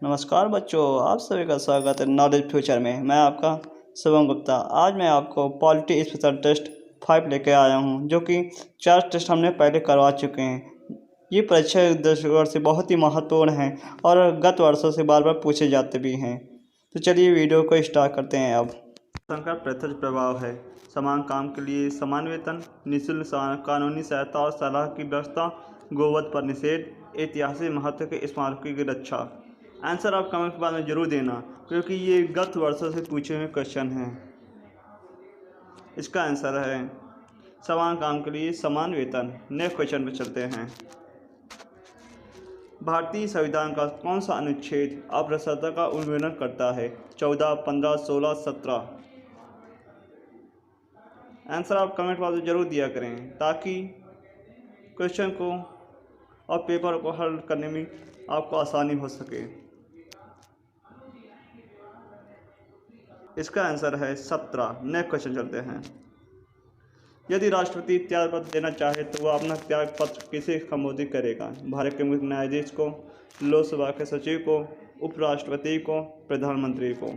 नमस्कार बच्चों, आप सभी का स्वागत है नॉलेज फ्यूचर में। मैं आपका शुभम गुप्ता। आज मैं आपको पॉलिटी स्पेशल टेस्ट 5 लेके आया हूं, जो कि 4 टेस्ट हमने पहले करवा चुके हैं। ये परीक्षा दृष्टिकोण से बहुत ही महत्वपूर्ण है और गत वर्षों से बार बार पूछे जाते भी हैं। तो चलिए वीडियो को स्टार्ट करते हैं। अब का प्रत्यक्ष प्रभाव है समान काम के लिए समान वेतन, निःशुल्क कानूनी सहायता और सलाह की व्यवस्था, गोवध पर निषेध, ऐतिहासिक महत्व के स्मारकों की रक्षा। आंसर आप कमेंट के बाद में जरूर देना, क्योंकि ये गत वर्षों से पूछे हुए क्वेश्चन हैं। इसका आंसर है समान काम के लिए समान वेतन। नेक्स्ट क्वेश्चन पे चलते हैं। भारतीय संविधान का कौन सा अनुच्छेद अप्रसरता का उल्लंघन करता है? 14, 15, 16, 17। आंसर आप कमेंट बॉक्स में जरूर दिया करें, ताकि क्वेश्चन को और पेपर को हल करने में आपको आसानी हो सके। इसका आंसर है 17। नेक्स्ट क्वेश्चन चलते हैं। यदि राष्ट्रपति त्याग पत्र देना चाहे तो वह अपना त्याग पत्र किसे संबोधित करेगा? भारत के मुख्य न्यायाधीश को, लोकसभा के सचिव को, उपराष्ट्रपति को, प्रधानमंत्री को?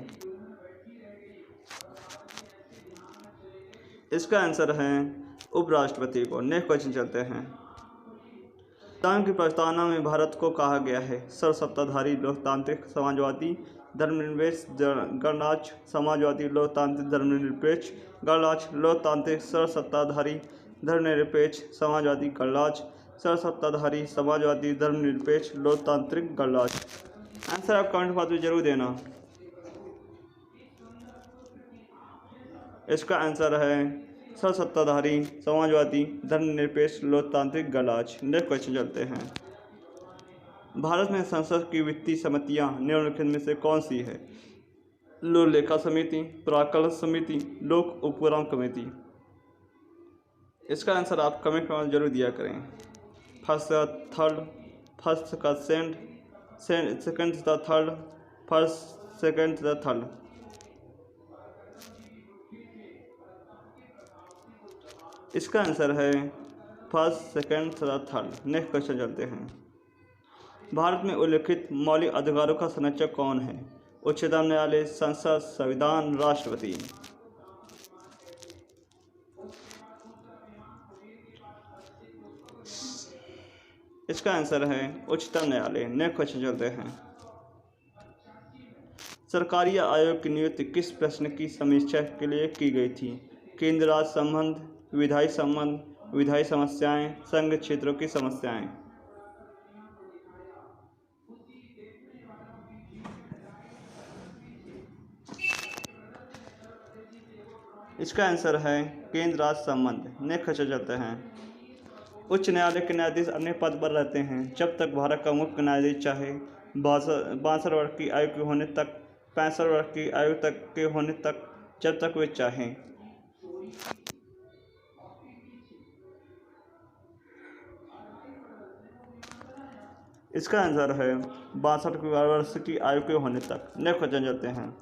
इसका आंसर है उपराष्ट्रपति को। नेक्स्ट क्वेश्चन चलते हैं। संविधान की प्रस्तावना में भारत को कहा गया है सर्वसत्ताधारी लोकतांत्रिक समाजवादी धर्मनिरपेक्ष गणराज्य, समाजवादी लोकतांत्रिक धर्मनिरपेक्ष गणराज्य, लोकतांत्रिक सर्वसत्ताधारी धर्मनिरपेक्ष समाजवादी गणराज्य, सर्वसत्ताधारी समाजवादी धर्मनिरपेक्ष लोकतांत्रिक गणराज्य। आंसर आप कमेंट बॉक्स में जरूर देना। इसका आंसर है सर्वसत्ताधारी समाजवादी धर्मनिरपेक्ष लोकतांत्रिक गणराज्य। नेक्स्ट क्वेश्चन चलते हैं। भारत में संसद की वित्तीय समितियां निम्नलिखित में से कौन सी है? लोक लेखा समिति, प्राक्कलन समिति, लोक उपक्रम कमेटी। इसका आंसर आप कमेंट में जरूर दिया करें। फर्स्ट थर्ड, फर्स्ट का सेकंड था थर्ड, फर्स्ट सेकंड था थर्ड। इसका आंसर है फर्स्ट, सेकंड तथा थर्ड। नेक्स्ट क्वेश्चन चलते हैं। भारत में उल्लिखित मौलिक अधिकारों का संरक्षक कौन है? उच्चतम न्यायालय, संसद, संविधान, राष्ट्रपति। इसका आंसर है उच्चतम न्यायालय। नेक्स्ट क्वेश्चन चलते हैं। सरकारी आयोग की नियुक्ति किस प्रश्न की समीक्षा के लिए की गई थी? केंद्र राज्य संबंध, विधायी संबंध, विधायी समस्याएं, संघ क्षेत्रों की समस्याएं। इसका आंसर है केंद्र राज्य संबंध। नेक्स्ट क्वेश्चन चलते हैं। उच्च न्यायालय के न्यायाधीश अपने पद पर रहते हैं जब तक भारत का मुख्य न्यायाधीश चाहे 62 वर्ष की आयु के होने तक, 65 वर्ष की आयु तक के होने तक, जब तक वे चाहें। इसका आंसर है 62 वर्ष की आयु के होने तक। नेक्स्ट क्वेश्चन चलते हैं।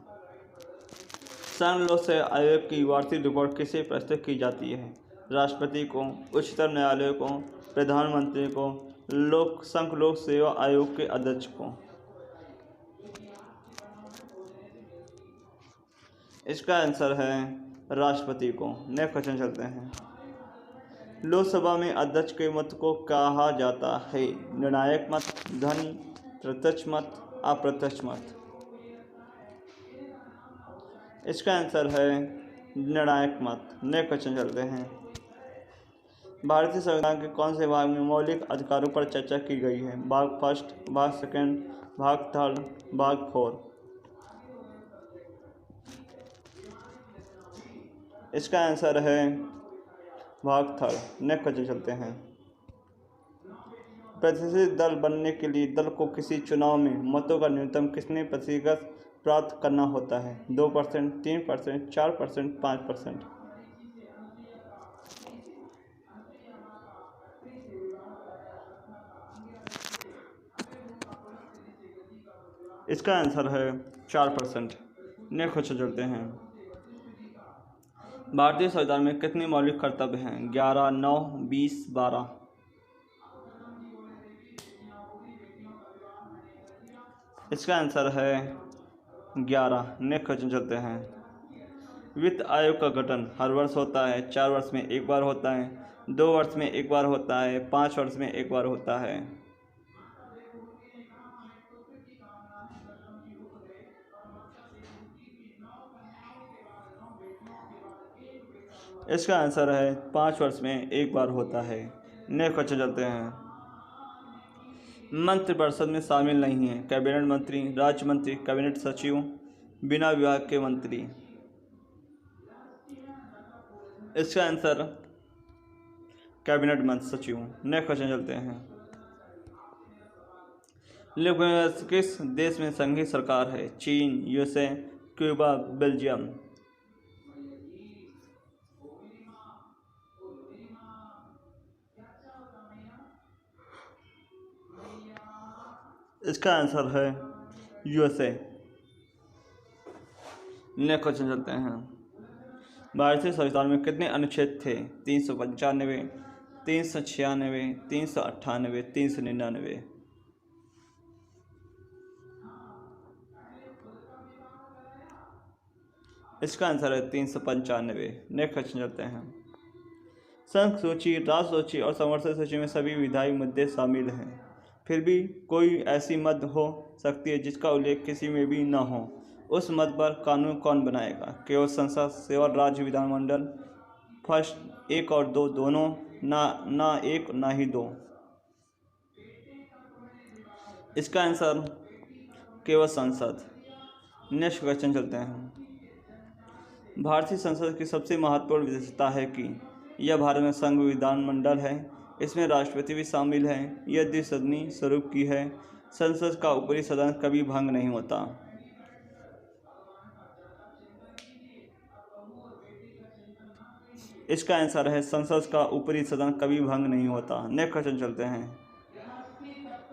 संघ लोक सेवा आयोग की वार्षिक रिपोर्ट किसे प्रस्तुत की जाती है? राष्ट्रपति को, उच्चतम न्यायालय को, प्रधानमंत्री को, संघ लोक सेवा आयोग के अध्यक्ष को? इसका आंसर है राष्ट्रपति को। नेक्स्ट क्वेश्चन चलते हैं। लोकसभा में अध्यक्ष के मत को कहा जाता है? निर्णायक मत, ध्वनि, प्रत्यक्ष मत, अप्रत्यक्ष मत। इसका आंसर है निर्णायक मत। नेक्स्ट क्वेश्चन चलते हैं। भारतीय संविधान के कौन से भाग में मौलिक अधिकारों पर चर्चा की गई है? भाग फर्स्ट, भाग सेकंड, भाग थर्ड, भाग फोर। इसका आंसर है भाग थर्ड। नेक्स्ट क्वेश्चन चलते हैं। प्रतिष्ठित दल बनने के लिए दल को किसी चुनाव में मतों का न्यूनतम कितने प्रतिशत प्राप्त करना होता है? 2%, 3%, 4%, 5%। इसका आंसर है 4%। नेक्स्ट क्वेश्चन चलते हैं। भारतीय संविधान में कितने मौलिक कर्तव्य हैं? 11, 9, 20, 12। इसका आंसर है 11। नेक्स्ट क्वेश्चन चलते हैं। वित्त आयोग का गठन हर वर्ष होता है, 4 वर्ष में एक बार होता है, 2 वर्ष में एक बार होता है, 5 वर्ष में एक बार होता है। इसका आंसर है 5 वर्ष में एक बार होता है। नेक्स्ट क्वेश्चन चलते हैं। मंत्रिपरिषद में शामिल नहीं है कैबिनेट मंत्री, राज्य मंत्री, कैबिनेट सचिव, बिना विभाग के मंत्री। इसका आंसर कैबिनेट मंत्री सचिव। नेक्स्ट क्वेश्चन चलते हैं। किस देश में संघीय सरकार है? चीन, यूएसए, क्यूबा, बेल्जियम। इसका आंसर है यूएसए। नेक्स्ट क्वेश्चन चलते हैं। भारतीय संविधान में कितने अनुच्छेद थे? 395, 396, 398, 399। इसका आंसर है 395। नेक्स्ट क्वेश्चन चलते हैं। संघ सूची, राष्ट्र सूची और समर्थन सूची में सभी विधायी मुद्दे शामिल हैं, फिर भी कोई ऐसी मद हो सकती है जिसका उल्लेख किसी में भी न हो। उस मद पर कानून कौन बनाएगा? केवल संसद, केवल राज्य विधानमंडल, फर्स्ट 1 और 2 दोनों, ना 1 ना ही 2। इसका आंसर केवल संसद। नेक्स्ट क्वेश्चन चलते हैं। भारतीय संसद की सबसे महत्वपूर्ण विशेषता है कि यह भारत में संघ विधानमंडल है, इसमें राष्ट्रपति भी शामिल है, यह द्विसदनीय स्वरूप की है, संसद का ऊपरी सदन कभी भंग नहीं होता। इसका आंसर है संसद का ऊपरी सदन कभी भंग नहीं होता। नेक्स्ट क्वेश्चन चलते हैं।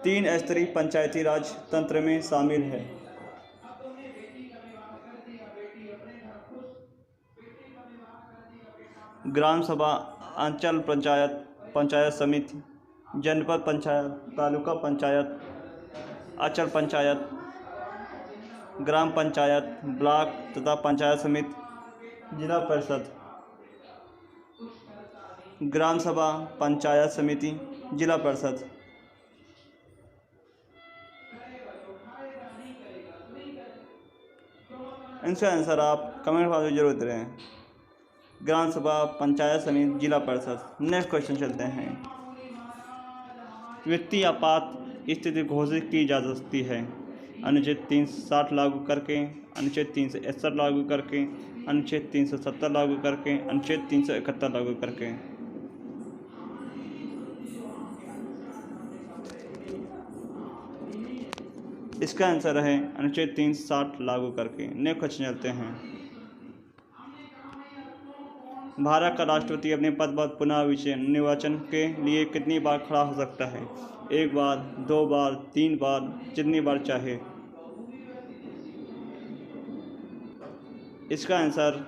3 स्तरीय पंचायती राज तंत्र में शामिल है। ग्राम सभा, अंचल पंचायत, पंचायत समिति, जनपद पंचायत, तालुका पंचायत, अचल पंचायत, ग्राम पंचायत, ब्लॉक तथा पंचायत समिति, जिला परिषद। ग्राम सभा, पंचायत समिति, जिला परिषद। इनका आंसर आप कमेंट बॉक्स में जरूर दें। ग्राम सभा, पंचायत समिति, जिला परिषद। नेक्स्ट क्वेश्चन चलते हैं। वित्तीय आपात स्थिति घोषित की जा सकती है अनुच्छेद 360 लागू करके, अनुच्छेद 361 लागू करके, अनुच्छेद 370 लागू करके, अनुच्छेद 371 लागू करके। इसका आंसर है अनुच्छेद 360 लागू करके। नेक्स्ट क्वेश्चन चलते हैं। भारत का राष्ट्रपति अपने पद पर पुनः निर्वाचन के लिए कितनी बार खड़ा हो सकता है? 1 बार, 2 बार, 3 बार, जितनी बार चाहे। इसका आंसर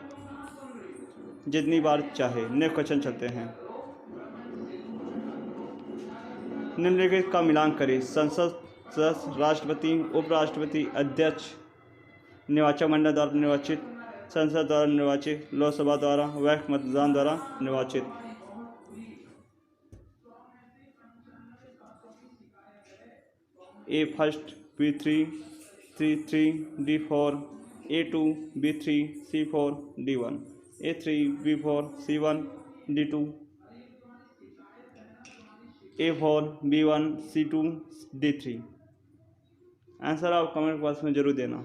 जितनी बार चाहे। नेक्स्ट क्वेश्चन चलते हैं। निम्नलिखित का मिलान करें। संसद सदस्य, राष्ट्रपति, उपराष्ट्रपति, अध्यक्ष, निर्वाचन मंडल द्वारा निर्वाचित, संसद द्वारा निर्वाचित, लोकसभा द्वारा, वैध मतदान द्वारा निर्वाचित। A1, B3, C3, D4, A2, B3, C4, D1, A3, B4, C1, D2, A4, B1, C2, D3। Answer आप कमेंट बॉक्स में जरूर देना।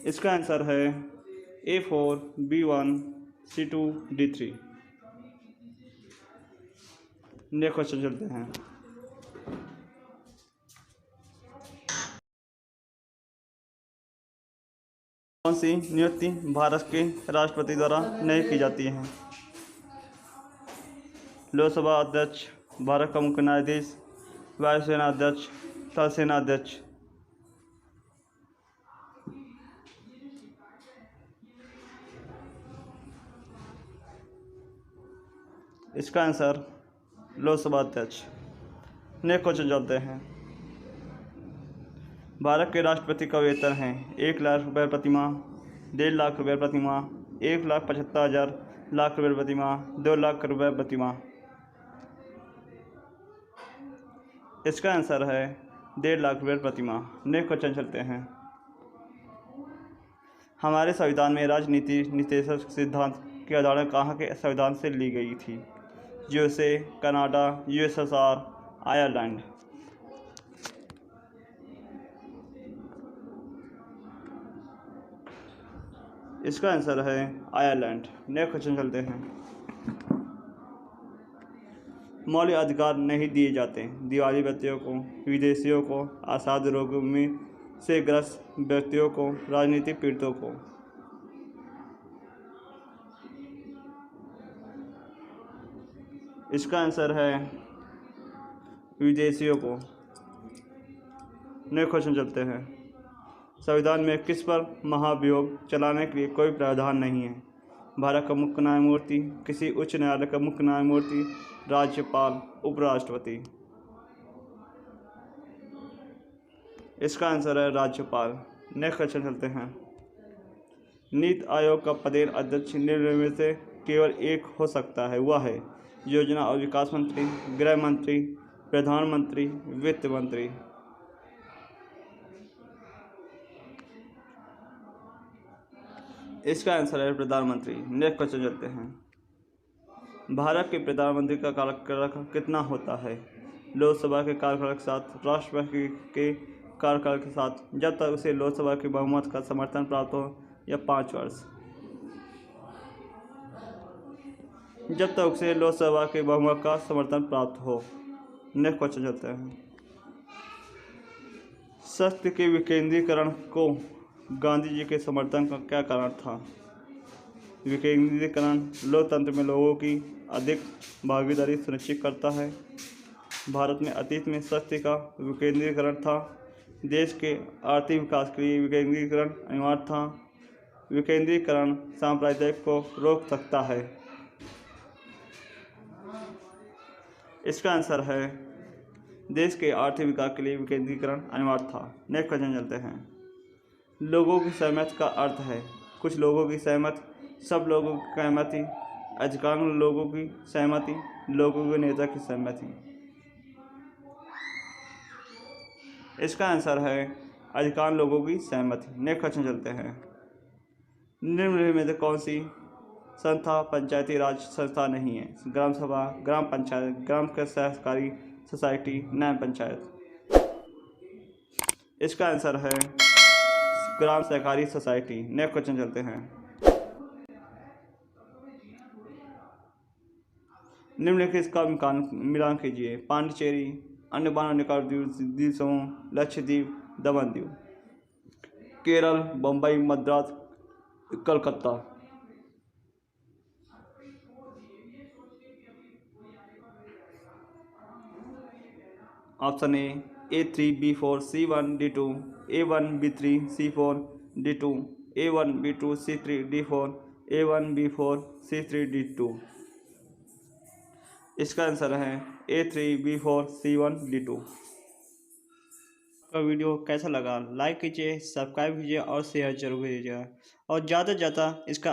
इसका आंसर है A4, B1, C2, D3। Next question चलते हैं। कौन सी नियुक्ति भारत के राष्ट्रपति द्वारा नहीं की जाती है? लोकसभा अध्यक्ष, भारत का मुख्य न्यायाधीश, वायुसेना अध्यक्ष, थल सेना अध्यक्ष। इसका आंसर लोकसभा अध्यक्ष। नेक्स्ट क्वेश्चन चलते हैं। भारत के राष्ट्रपति का वेतन है 1,00,000 रुपये प्रति माह, 1.5 लाख रुपये प्रति माह, 1,75,000 लाख रुपये प्रति माह, 2 लाख रुपये प्रति माह। इसका आंसर है 1.5 लाख रुपये प्रति माह। नेक्स्ट क्वेश्चन चलते हैं। हमारे संविधान में राजनीति निषेधक सिद्धांत की अवधारणा कहाँ के संविधान से ली गई थी? USA, Canada, USSR, Ireland. इसका आंसर है आयरलैंड। नेक्स्ट क्वेश्चन चलते हैं। मौलिक अधिकार नहीं दिए जाते दिवाली व्यक्तियों को, विदेशियों को, असाध्य रोगों में से ग्रस्त व्यक्तियों को, राजनीतिक पीड़ितों को। इसका आंसर है विदेशियों को। नेक्स्ट क्वेश्चन चलते हैं। संविधान में किस पर महाभियोग चलाने के लिए कोई प्रावधान नहीं है? भारत का मुख्य न्यायमूर्ति, किसी उच्च न्यायालय का मुख्य न्यायमूर्ति, राज्यपाल, उपराष्ट्रपति। इसका आंसर है राज्यपाल। नेक्स्ट क्वेश्चन चलते हैं। नीति आयोग का पदेन अध्यक्ष निम्न में से केवल एक हो सकता है, वह है योजना और विकास मंत्री, गृह मंत्री, प्रधानमंत्री, वित्त मंत्री। इसका आंसर है प्रधानमंत्री। नेक्स्ट क्वेश्चन चलते हैं। भारत के प्रधानमंत्री का कार्यकाल कितना होता है? लोकसभा के कार्यकाल के साथ, राष्ट्रपति के कार्यकाल के साथ, जब तक उसे लोकसभा के बहुमत का समर्थन प्राप्त हो, या 5 वर्ष? जब तक उसे लोकसभा के बहुमत का समर्थन प्राप्त हो। नेक्स्ट क्वेश्चन चलते हैं। शक्ति के विकेंद्रीकरण को गांधी जी के समर्थन का क्या कारण था? विकेंद्रीकरण लोकतंत्र में लोगों की अधिक भागीदारी सुनिश्चित करता है। भारत में अतीत में शक्ति का विकेंद्रीकरण था। देश के आर्थिक विकास के लिए विकेंद्रीकरण अनिवार्य था। विकेंद्रीकरण सांप्रदायिक को रोक सकता है। इसका आंसर है देश के आर्थिक विकास के लिए विकेंद्रीकरण अनिवार्य था। नेक्स्ट क्वेश्चन चलते हैं। लोगों की सहमति का अर्थ है कुछ लोगों की सहमति, सब लोगों की सहमति, अधिकांश लोगों की सहमति, लोगों के नेता की सहमति। इसका आंसर है अधिकांश लोगों की सहमति। नेक्स्ट क्वेश्चन चलते हैं। निम्न में से कौन सी संस्था पंचायती राज संस्था नहीं है? ग्राम सभा, ग्राम पंचायत, ग्राम सहकारी सोसाइटी, न्याय पंचायत। इसका आंसर है ग्राम सहकारी सोसाइटी। नेक्स्ट क्वेश्चन चलते हैं। निम्नलिखित का मिलान कीजिए। पांडिचेरी, अंडमान और निकोबार द्वीप समूह, लक्षद्वीप, दमन द्वीप। Kerala, Bombay, Madras, Calcutta. Option A A3B4 C1 D2, A1 B3 C4 D2, A1 B2 C3 D4, A1 B4 C3 D2। इसका आंसर है A3B4 C1 D2। आपका वीडियो कैसा लगा? लाइक कीजिए, सब्सक्राइब कीजिए और शेयर जरूर कीजिएगा और ज़्यादा से ज़्यादा इसका